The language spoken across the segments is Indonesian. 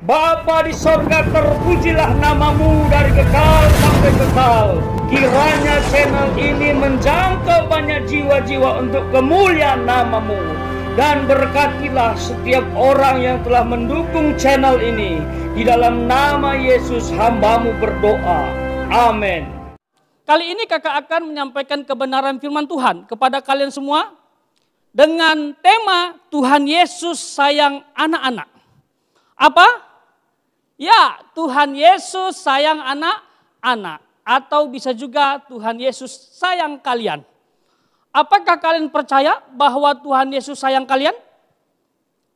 Bapa di sorga, terpujilah namamu dari kekal sampai kekal. Kiranya channel ini menjangkau banyak jiwa-jiwa untuk kemuliaan namamu. Dan berkatilah setiap orang yang telah mendukung channel ini. Di dalam nama Yesus hambamu berdoa. Amin. Kali ini kakak akan menyampaikan kebenaran firman Tuhan kepada kalian semua. Dengan tema Tuhan Yesus sayang anak-anak. Apa? Ya, Tuhan Yesus sayang anak-anak. Atau bisa juga Tuhan Yesus sayang kalian. Apakah kalian percaya bahwa Tuhan Yesus sayang kalian?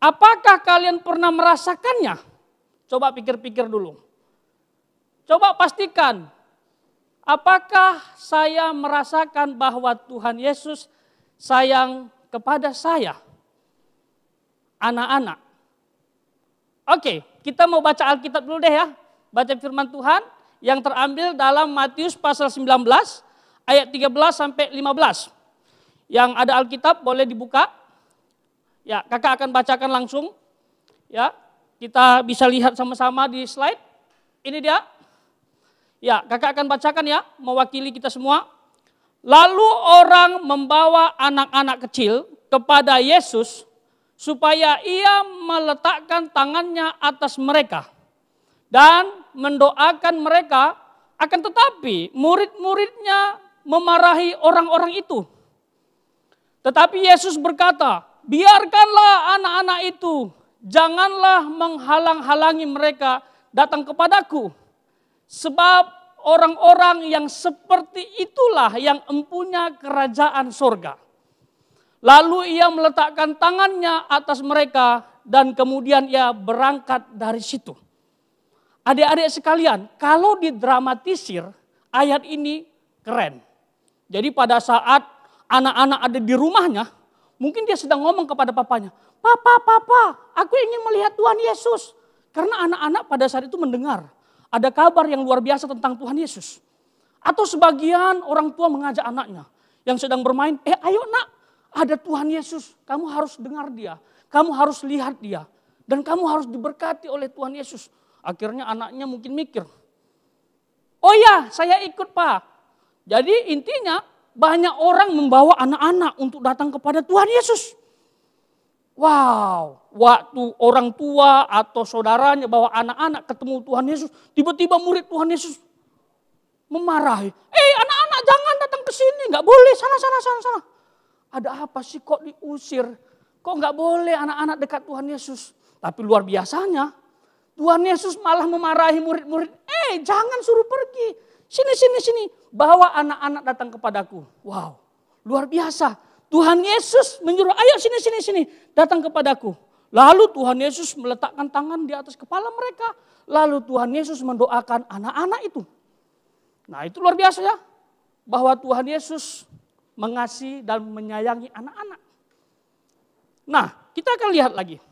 Apakah kalian pernah merasakannya? Coba pikir-pikir dulu. Coba pastikan. Apakah saya merasakan bahwa Tuhan Yesus sayang kepada saya? Anak-anak. Oke, kita mau baca Alkitab dulu deh ya. Baca firman Tuhan yang terambil dalam Matius pasal 19 ayat 13 sampai 15. Yang ada Alkitab boleh dibuka. Ya, kakak akan bacakan langsung. Ya, kita bisa lihat sama-sama di slide. Ini dia. Ya, kakak akan bacakan ya, mewakili kita semua. Lalu orang membawa anak-anak kecil kepada Yesus supaya ia meletakkan tangannya atas mereka dan mendoakan mereka. Akan tetapi murid-muridnya memarahi orang-orang itu. Tetapi Yesus berkata, biarkanlah anak-anak itu, janganlah menghalang-halangi mereka datang kepadaku. Sebab orang-orang yang seperti itulah yang empunya kerajaan sorga. Lalu ia meletakkan tangannya atas mereka dan kemudian ia berangkat dari situ. Adik-adik sekalian, kalau didramatisir ayat ini keren. Jadi pada saat anak-anak ada di rumahnya, mungkin dia sedang ngomong kepada papanya, Papa, aku ingin melihat Tuhan Yesus. Karena anak-anak pada saat itu mendengar ada kabar yang luar biasa tentang Tuhan Yesus. Atau sebagian orang tua mengajak anaknya yang sedang bermain, ayo nak, ada Tuhan Yesus, kamu harus dengar dia, kamu harus lihat dia, dan kamu harus diberkati oleh Tuhan Yesus. Akhirnya anaknya mungkin mikir, oh ya saya ikut Pak. Jadi intinya banyak orang membawa anak-anak untuk datang kepada Tuhan Yesus. Wow, waktu orang tua atau saudaranya bawa anak-anak ketemu Tuhan Yesus, tiba-tiba murid Tuhan Yesus memarahi. Anak-anak jangan datang ke sini, nggak boleh, sana. Ada apa sih kok diusir? Kok nggak boleh anak-anak dekat Tuhan Yesus? Tapi luar biasanya Tuhan Yesus malah memarahi murid-murid. Jangan suruh pergi. Sini. Bawa anak-anak datang kepadaku. Wow, luar biasa. Tuhan Yesus menyuruh, ayo sini. Datang kepadaku. Lalu Tuhan Yesus meletakkan tangan di atas kepala mereka. Lalu Tuhan Yesus mendoakan anak-anak itu. Nah itu luar biasa ya. Bahwa Tuhan Yesus mengasihi dan menyayangi anak-anak. Nah, kita akan lihat lagi.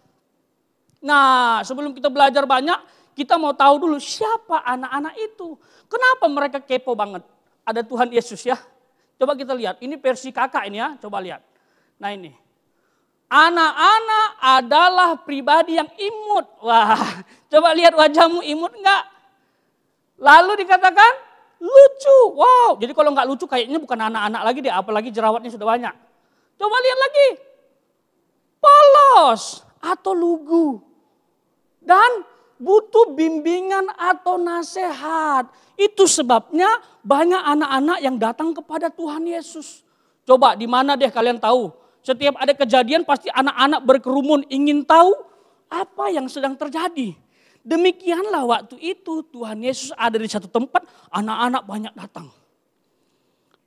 Nah, sebelum kita belajar banyak, kita mau tahu dulu siapa anak-anak itu. Kenapa mereka kepo banget? Ada Tuhan Yesus ya. Coba kita lihat, ini versi kakak ini ya, coba lihat. Nah ini, anak-anak adalah pribadi yang imut. Wah, coba lihat wajahmu imut enggak? Lalu dikatakan, lucu, wow. Jadi kalau nggak lucu kayaknya bukan anak-anak lagi deh, apalagi jerawatnya sudah banyak. Coba lihat lagi, polos atau lugu. Dan butuh bimbingan atau nasihat. Itu sebabnya banyak anak-anak yang datang kepada Tuhan Yesus. Coba di mana deh kalian tahu, setiap ada kejadian pasti anak-anak berkerumun ingin tahu apa yang sedang terjadi. Demikianlah waktu itu Tuhan Yesus ada di satu tempat, anak-anak banyak datang.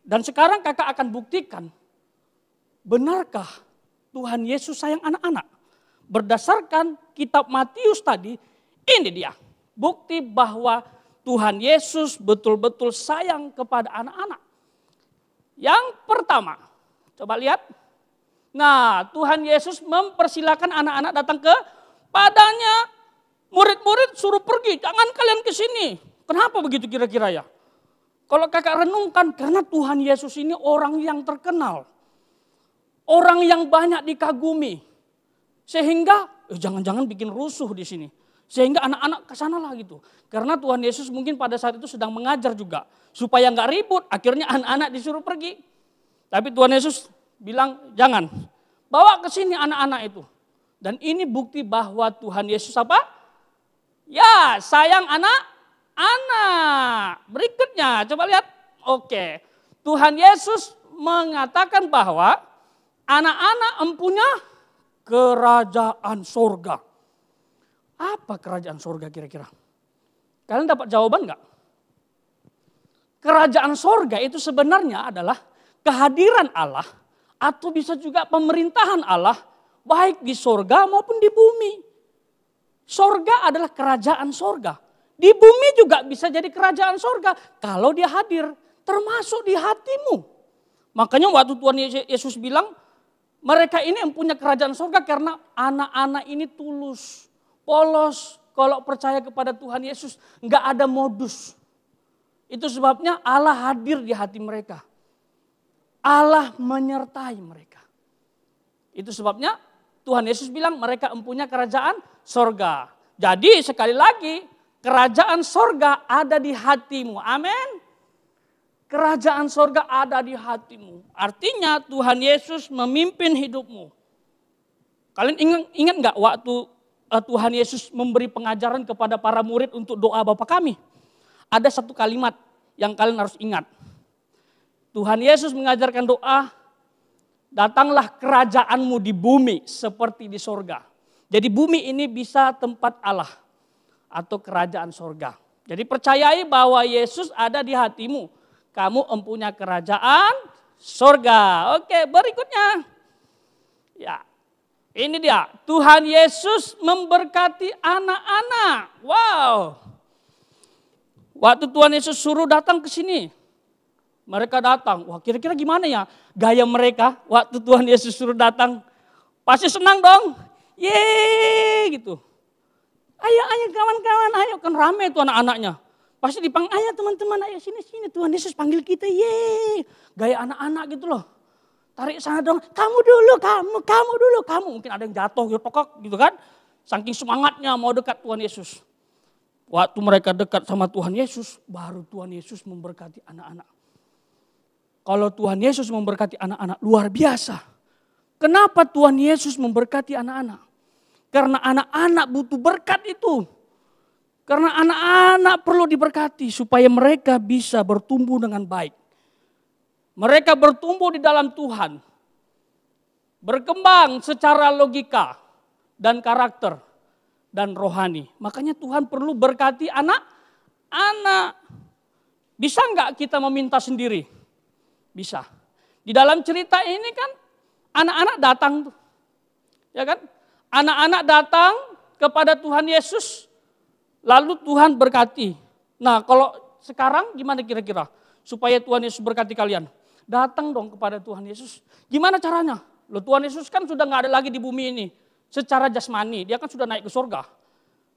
Dan sekarang kakak akan buktikan, benarkah Tuhan Yesus sayang anak-anak? Berdasarkan kitab Matius tadi, ini dia. Bukti bahwa Tuhan Yesus betul-betul sayang kepada anak-anak. Yang pertama, coba lihat. Nah, Tuhan Yesus mempersilakan anak-anak datang kepadanya. Murid-murid suruh pergi, jangan kalian ke sini. Kenapa begitu kira-kira ya? Kalau kakak renungkan, karena Tuhan Yesus ini orang yang terkenal. Orang yang banyak dikagumi. Sehingga jangan-jangan bikin rusuh di sini. Sehingga anak-anak ke sana lah gitu. Karena Tuhan Yesus mungkin pada saat itu sedang mengajar juga. Supaya nggak ribut, akhirnya anak-anak disuruh pergi. Tapi Tuhan Yesus bilang, jangan. Bawa ke sini anak-anak itu. Dan ini bukti bahwa Tuhan Yesus apa? Ya, sayang anak-anak. Berikutnya, coba lihat. Oke, Tuhan Yesus mengatakan bahwa anak-anak empunya kerajaan sorga. Apa kerajaan sorga kira-kira? Kalian dapat jawaban enggak? Kerajaan sorga itu sebenarnya adalah kehadiran Allah atau bisa juga pemerintahan Allah baik di sorga maupun di bumi. Sorga adalah kerajaan sorga. Di bumi juga bisa jadi kerajaan sorga kalau dia hadir termasuk di hatimu. Makanya waktu Tuhan Yesus bilang mereka ini mempunyai kerajaan sorga karena anak-anak ini tulus, polos. Kalau percaya kepada Tuhan Yesus enggak ada modus. Itu sebabnya Allah hadir di hati mereka. Allah menyertai mereka. Itu sebabnya Tuhan Yesus bilang mereka mempunyai kerajaan sorga. Jadi sekali lagi kerajaan sorga ada di hatimu. Amin. Kerajaan sorga ada di hatimu. Artinya Tuhan Yesus memimpin hidupmu. Kalian ingat enggak waktu Tuhan Yesus memberi pengajaran kepada para murid untuk doa Bapa kami? Ada satu kalimat yang kalian harus ingat. Tuhan Yesus mengajarkan doa, datanglah kerajaanmu di bumi seperti di sorga. Jadi bumi ini bisa tempat Allah atau kerajaan sorga. Jadi percayai bahwa Yesus ada di hatimu. Kamu mempunyai kerajaan sorga. Oke, berikutnya. Ya, ini dia. Tuhan Yesus memberkati anak-anak. Wow. Waktu Tuhan Yesus suruh datang ke sini, mereka datang. Wah, kira-kira gimana ya gaya mereka waktu Tuhan Yesus suruh datang? Pasti senang dong. Yeay gitu. Ayo kawan-kawan, ayo, kan rame tuh anak-anaknya. Pasti dipanggil, ayo teman-teman, ayo sini Tuhan Yesus panggil kita. Yeay. Gaya anak-anak gitu loh. Tarik sana dong, kamu dulu. Mungkin ada yang jatuh gitu, pokok gitu kan. Saking semangatnya mau dekat Tuhan Yesus. Waktu mereka dekat sama Tuhan Yesus, baru Tuhan Yesus memberkati anak-anak. Kalau Tuhan Yesus memberkati anak-anak, luar biasa. Kenapa Tuhan Yesus memberkati anak-anak? Karena anak-anak butuh berkat itu. Karena anak-anak perlu diberkati supaya mereka bisa bertumbuh dengan baik. Mereka bertumbuh di dalam Tuhan. Berkembang secara logika dan karakter dan rohani. Makanya Tuhan perlu berkati anak-anak. Bisa enggak kita meminta sendiri? Bisa. Di dalam cerita ini kan anak-anak datang tuh. Ya kan? Anak-anak datang kepada Tuhan Yesus. Lalu Tuhan berkati. Nah, kalau sekarang gimana kira-kira? Supaya Tuhan Yesus berkati kalian. Datang dong kepada Tuhan Yesus. Gimana caranya? Loh, Tuhan Yesus kan sudah enggak ada lagi di bumi ini. Secara jasmani, dia kan sudah naik ke surga.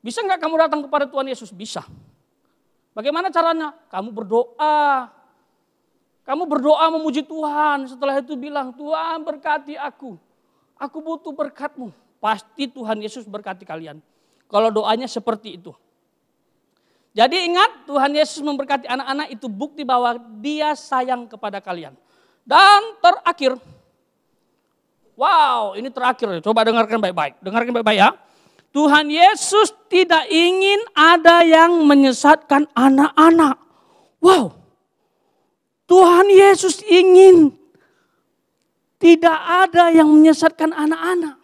Bisa enggak kamu datang kepada Tuhan Yesus? Bisa. Bagaimana caranya? Kamu berdoa. Kamu berdoa memuji Tuhan. Setelah itu bilang, Tuhan berkati aku. Aku butuh berkat-Mu. Pasti Tuhan Yesus berkati kalian. Kalau doanya seperti itu. Jadi ingat, Tuhan Yesus memberkati anak-anak itu bukti bahwa Dia sayang kepada kalian. Dan terakhir, wow, ini terakhir. Coba dengarkan baik-baik. Dengarkan baik-baik ya. Tuhan Yesus tidak ingin ada yang menyesatkan anak-anak. Wow. Tuhan Yesus ingin tidak ada yang menyesatkan anak-anak.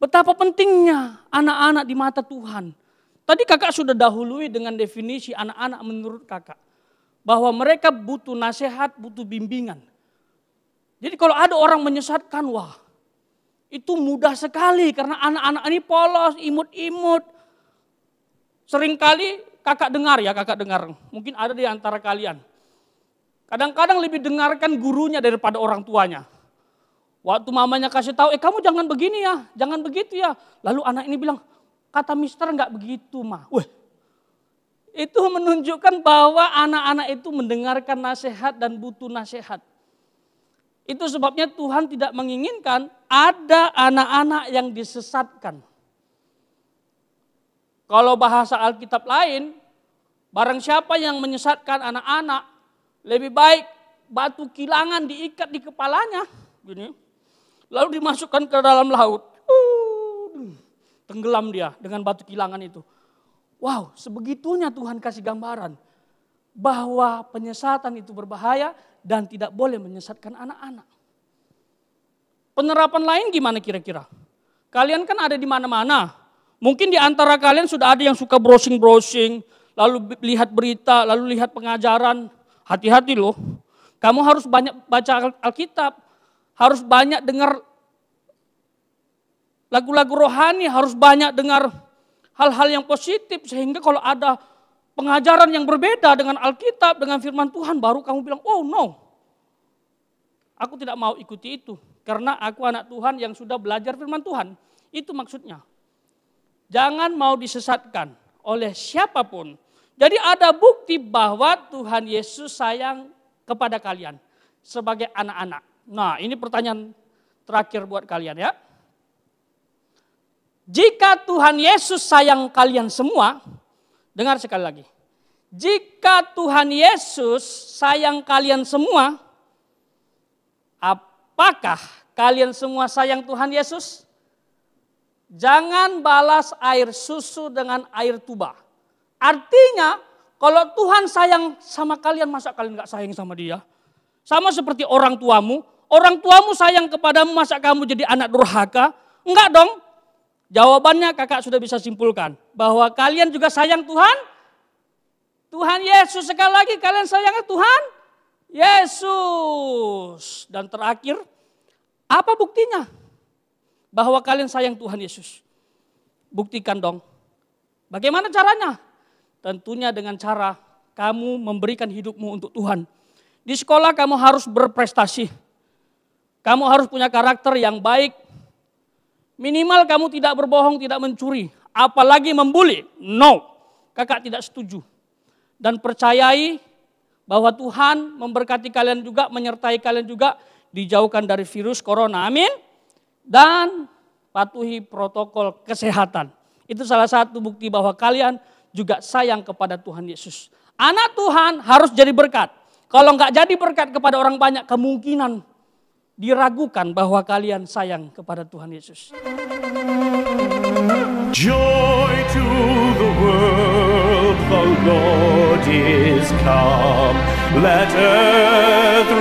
Betapa pentingnya anak-anak di mata Tuhan. Tadi kakak sudah dahului dengan definisi anak-anak menurut kakak. Bahwa mereka butuh nasihat, butuh bimbingan. Jadi kalau ada orang menyesatkan, wah itu mudah sekali karena anak-anak ini polos, imut-imut. Seringkali kakak dengar. Mungkin ada di antara kalian. Kadang-kadang lebih dengarkan gurunya daripada orang tuanya. Waktu mamanya kasih tahu, kamu jangan begini ya, jangan begitu ya. Lalu anak ini bilang, kata mister enggak begitu mah. Wah, itu menunjukkan bahwa anak-anak itu mendengarkan nasihat dan butuh nasihat. Itu sebabnya Tuhan tidak menginginkan ada anak-anak yang disesatkan. Kalau bahasa Alkitab lain, barang siapa yang menyesatkan anak-anak, lebih baik batu kilangan diikat di kepalanya, gini, lalu dimasukkan ke dalam laut. Tenggelam dia dengan batu kilangan itu. Wow, sebegitunya Tuhan kasih gambaran bahwa penyesatan itu berbahaya dan tidak boleh menyesatkan anak-anak. Penerapan lain gimana kira-kira? Kalian kan ada di mana-mana. Mungkin di antara kalian sudah ada yang suka browsing-browsing, lalu lihat berita, lalu lihat pengajaran. Hati-hati loh. Kamu harus banyak baca Alkitab, harus banyak dengar lagu-lagu rohani, harus banyak dengar hal-hal yang positif. Sehingga kalau ada pengajaran yang berbeda dengan Alkitab, dengan firman Tuhan, baru kamu bilang, oh no. Aku tidak mau ikuti itu. Karena aku anak Tuhan yang sudah belajar firman Tuhan. Itu maksudnya. Jangan mau disesatkan oleh siapapun. Jadi ada bukti bahwa Tuhan Yesus sayang kepada kalian sebagai anak-anak. Nah, ini pertanyaan terakhir buat kalian ya. Jika Tuhan Yesus sayang kalian semua, dengar sekali lagi. Jika Tuhan Yesus sayang kalian semua, apakah kalian semua sayang Tuhan Yesus? Jangan balas air susu dengan air tuba. Artinya, kalau Tuhan sayang sama kalian, masa kalian gak sayang sama dia? Sama seperti orang tuamu sayang kepadamu, masa kamu jadi anak durhaka? Enggak dong. Jawabannya kakak sudah bisa simpulkan. Bahwa kalian juga sayang Tuhan. Tuhan Yesus, sekali lagi kalian sayang Tuhan Yesus. Dan terakhir, apa buktinya? Bahwa kalian sayang Tuhan Yesus. Buktikan dong. Bagaimana caranya? Tentunya dengan cara kamu memberikan hidupmu untuk Tuhan. Di sekolah kamu harus berprestasi. Kamu harus punya karakter yang baik. Minimal kamu tidak berbohong, tidak mencuri. Apalagi membuli. No, kakak tidak setuju. Dan percayai bahwa Tuhan memberkati kalian juga, menyertai kalian juga. Dijauhkan dari virus corona, amin. Dan patuhi protokol kesehatan. Itu salah satu bukti bahwa kalian juga sayang kepada Tuhan Yesus. Anak Tuhan harus jadi berkat. Kalau enggak jadi berkat kepada orang banyak, kemungkinan diragukan bahwa kalian sayang kepada Tuhan Yesus. Joy to the world, the Lord is come. Let earth